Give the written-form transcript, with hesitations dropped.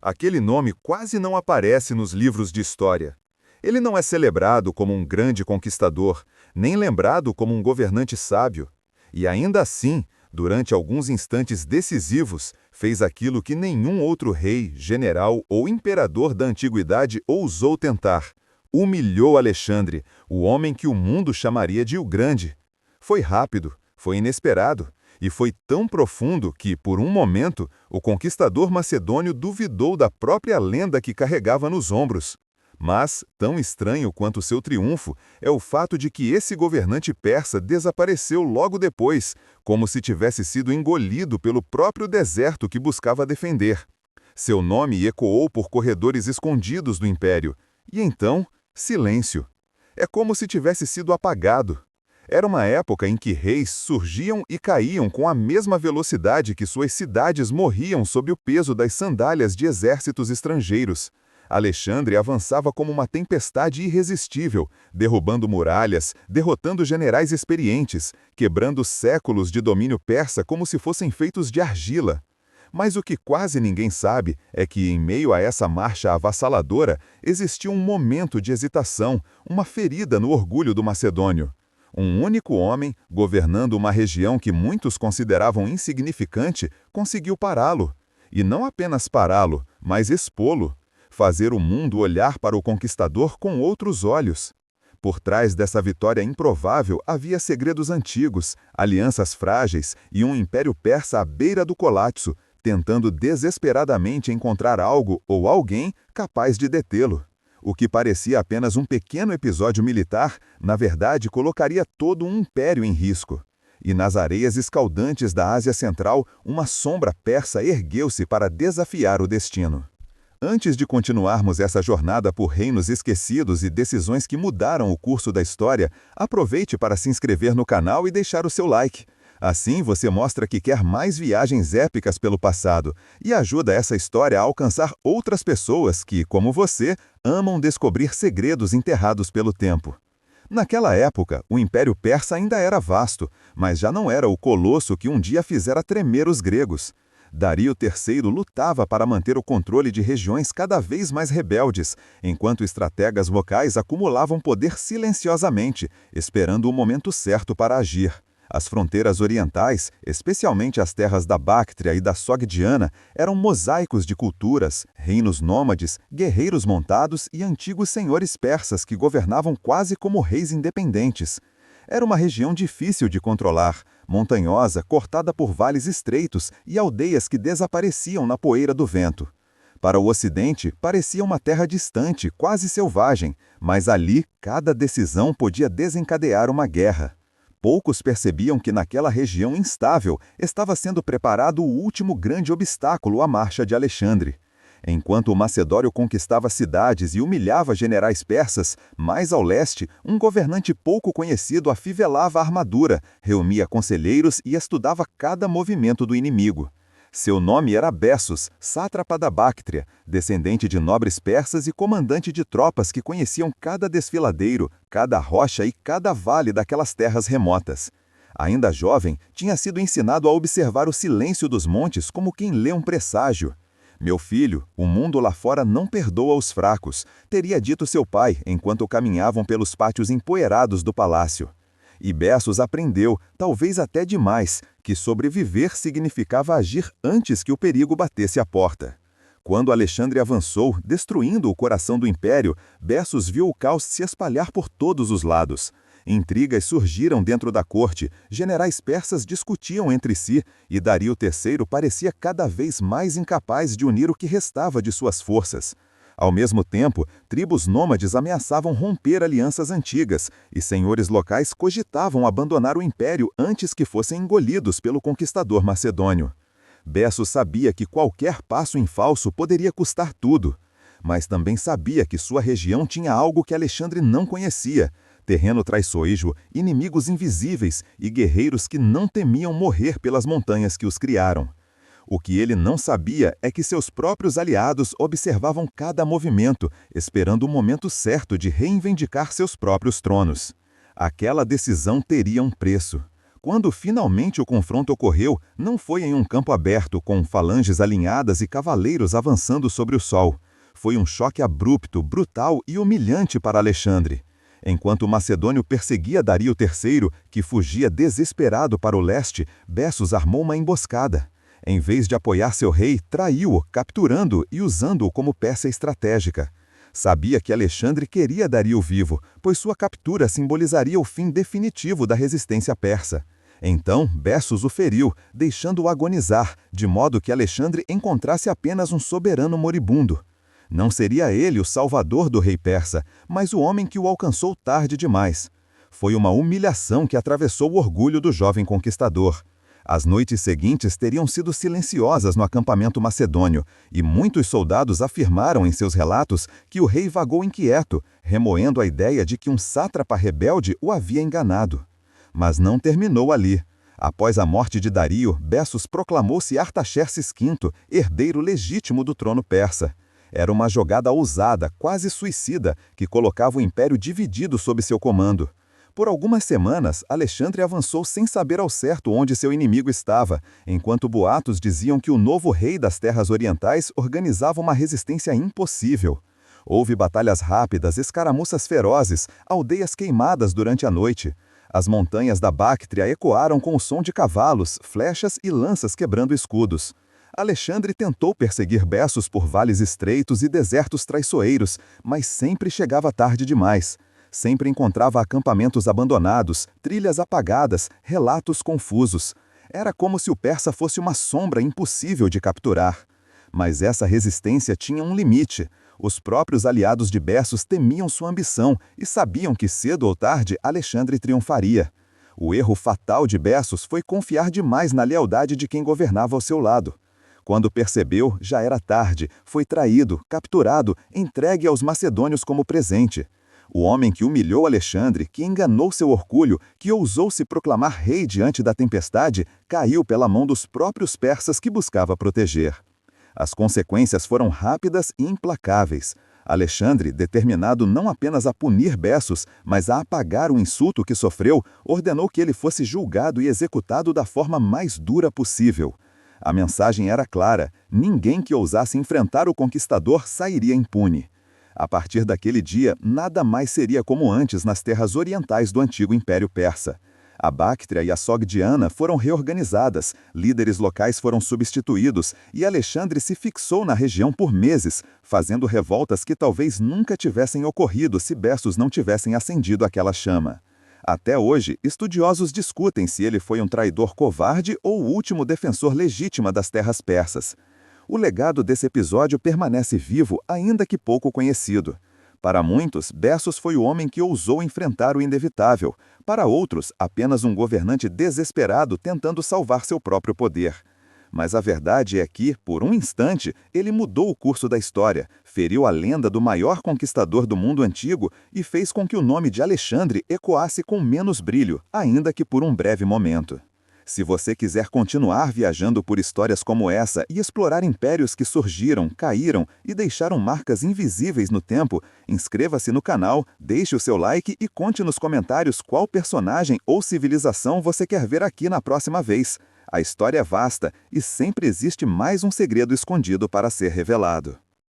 Aquele nome quase não aparece nos livros de história. Ele não é celebrado como um grande conquistador, nem lembrado como um governante sábio. E ainda assim, durante alguns instantes decisivos, fez aquilo que nenhum outro rei, general ou imperador da antiguidade ousou tentar. Humilhou Alexandre, o homem que o mundo chamaria de o Grande. Foi rápido, foi inesperado, e foi tão profundo que, por um momento, o conquistador macedônio duvidou da própria lenda que carregava nos ombros. Mas, tão estranho quanto seu triunfo, é o fato de que esse governante persa desapareceu logo depois, como se tivesse sido engolido pelo próprio deserto que buscava defender. Seu nome ecoou por corredores escondidos do império. E então, silêncio. É como se tivesse sido apagado. Era uma época em que reis surgiam e caíam com a mesma velocidade que suas cidades morriam sob o peso das sandálias de exércitos estrangeiros. Alexandre avançava como uma tempestade irresistível, derrubando muralhas, derrotando generais experientes, quebrando séculos de domínio persa como se fossem feitos de argila. Mas o que quase ninguém sabe é que, em meio a essa marcha avassaladora, existia um momento de hesitação, uma ferida no orgulho do macedônio. Um único homem, governando uma região que muitos consideravam insignificante, conseguiu pará-lo. E não apenas pará-lo, mas expô-lo. Fazer o mundo olhar para o conquistador com outros olhos. Por trás dessa vitória improvável havia segredos antigos, alianças frágeis e um império persa à beira do colapso, tentando desesperadamente encontrar algo ou alguém capaz de detê-lo. O que parecia apenas um pequeno episódio militar, na verdade colocaria todo um império em risco. E nas areias escaldantes da Ásia Central, uma sombra persa ergueu-se para desafiar o destino. Antes de continuarmos essa jornada por reinos esquecidos e decisões que mudaram o curso da história, aproveite para se inscrever no canal e deixar o seu like. Assim você mostra que quer mais viagens épicas pelo passado e ajuda essa história a alcançar outras pessoas que, como você, amam descobrir segredos enterrados pelo tempo. Naquela época, o Império Persa ainda era vasto, mas já não era o colosso que um dia fizera tremer os gregos. Dario III lutava para manter o controle de regiões cada vez mais rebeldes, enquanto estrategas locais acumulavam poder silenciosamente, esperando o momento certo para agir. As fronteiras orientais, especialmente as terras da Báctria e da Sogdiana, eram mosaicos de culturas, reinos nômades, guerreiros montados e antigos senhores persas que governavam quase como reis independentes. Era uma região difícil de controlar, montanhosa, cortada por vales estreitos e aldeias que desapareciam na poeira do vento. Para o ocidente, parecia uma terra distante, quase selvagem, mas ali cada decisão podia desencadear uma guerra. Poucos percebiam que naquela região instável estava sendo preparado o último grande obstáculo à marcha de Alexandre. Enquanto o macedônio conquistava cidades e humilhava generais persas, mais ao leste, um governante pouco conhecido afivelava a armadura, reunia conselheiros e estudava cada movimento do inimigo. Seu nome era Bessos, sátrapa da Báctria, descendente de nobres persas e comandante de tropas que conheciam cada desfiladeiro, cada rocha e cada vale daquelas terras remotas. Ainda jovem, tinha sido ensinado a observar o silêncio dos montes como quem lê um presságio. "Meu filho, o mundo lá fora não perdoa os fracos", teria dito seu pai enquanto caminhavam pelos pátios empoeirados do palácio. E Bessos aprendeu, talvez até demais, que sobreviver significava agir antes que o perigo batesse à porta. Quando Alexandre avançou, destruindo o coração do império, Bessos viu o caos se espalhar por todos os lados. Intrigas surgiram dentro da corte, generais persas discutiam entre si, e Dario III parecia cada vez mais incapaz de unir o que restava de suas forças. Ao mesmo tempo, tribos nômades ameaçavam romper alianças antigas, e senhores locais cogitavam abandonar o império antes que fossem engolidos pelo conquistador macedônio. Bessos sabia que qualquer passo em falso poderia custar tudo, mas também sabia que sua região tinha algo que Alexandre não conhecia: terreno traiçoeiro, inimigos invisíveis e guerreiros que não temiam morrer pelas montanhas que os criaram. O que ele não sabia é que seus próprios aliados observavam cada movimento, esperando o momento certo de reivindicar seus próprios tronos. Aquela decisão teria um preço. Quando finalmente o confronto ocorreu, não foi em um campo aberto, com falanges alinhadas e cavaleiros avançando sobre o sol. Foi um choque abrupto, brutal e humilhante para Alexandre. Enquanto o macedônio perseguia Dario III, que fugia desesperado para o leste, Bessos armou uma emboscada. Em vez de apoiar seu rei, traiu-o, capturando-o e usando-o como peça estratégica. Sabia que Alexandre queria Dario vivo, pois sua captura simbolizaria o fim definitivo da resistência persa. Então, Bessos o feriu, deixando-o agonizar, de modo que Alexandre encontrasse apenas um soberano moribundo. Não seria ele o salvador do rei persa, mas o homem que o alcançou tarde demais. Foi uma humilhação que atravessou o orgulho do jovem conquistador. As noites seguintes teriam sido silenciosas no acampamento macedônio, e muitos soldados afirmaram em seus relatos que o rei vagou inquieto, remoendo a ideia de que um sátrapa rebelde o havia enganado. Mas não terminou ali. Após a morte de Dario, Bessos proclamou-se Artaxerxes V, herdeiro legítimo do trono persa. Era uma jogada ousada, quase suicida, que colocava o império dividido sob seu comando. Por algumas semanas, Alexandre avançou sem saber ao certo onde seu inimigo estava, enquanto boatos diziam que o novo rei das terras orientais organizava uma resistência impossível. Houve batalhas rápidas, escaramuças ferozes, aldeias queimadas durante a noite. As montanhas da Báctria ecoaram com o som de cavalos, flechas e lanças quebrando escudos. Alexandre tentou perseguir Bessos por vales estreitos e desertos traiçoeiros, mas sempre chegava tarde demais. Sempre encontrava acampamentos abandonados, trilhas apagadas, relatos confusos. Era como se o persa fosse uma sombra impossível de capturar. Mas essa resistência tinha um limite. Os próprios aliados de Bessos temiam sua ambição e sabiam que cedo ou tarde Alexandre triunfaria. O erro fatal de Bessos foi confiar demais na lealdade de quem governava ao seu lado. Quando percebeu, já era tarde, foi traído, capturado, entregue aos macedônios como presente. O homem que humilhou Alexandre, que enganou seu orgulho, que ousou se proclamar rei diante da tempestade, caiu pela mão dos próprios persas que buscava proteger. As consequências foram rápidas e implacáveis. Alexandre, determinado não apenas a punir Bessos, mas a apagar o insulto que sofreu, ordenou que ele fosse julgado e executado da forma mais dura possível. A mensagem era clara: ninguém que ousasse enfrentar o conquistador sairia impune. A partir daquele dia, nada mais seria como antes nas terras orientais do antigo Império Persa. A Báctria e a Sogdiana foram reorganizadas, líderes locais foram substituídos e Alexandre se fixou na região por meses, fazendo revoltas que talvez nunca tivessem ocorrido se Bessos não tivessem acendido aquela chama. Até hoje, estudiosos discutem se ele foi um traidor covarde ou o último defensor legítimo das terras persas. O legado desse episódio permanece vivo, ainda que pouco conhecido. Para muitos, Bessos foi o homem que ousou enfrentar o inevitável. Para outros, apenas um governante desesperado tentando salvar seu próprio poder. Mas a verdade é que, por um instante, ele mudou o curso da história, feriu a lenda do maior conquistador do mundo antigo e fez com que o nome de Alexandre ecoasse com menos brilho, ainda que por um breve momento. Se você quiser continuar viajando por histórias como essa e explorar impérios que surgiram, caíram e deixaram marcas invisíveis no tempo, inscreva-se no canal, deixe o seu like e conte nos comentários qual personagem ou civilização você quer ver aqui na próxima vez. A história é vasta e sempre existe mais um segredo escondido para ser revelado.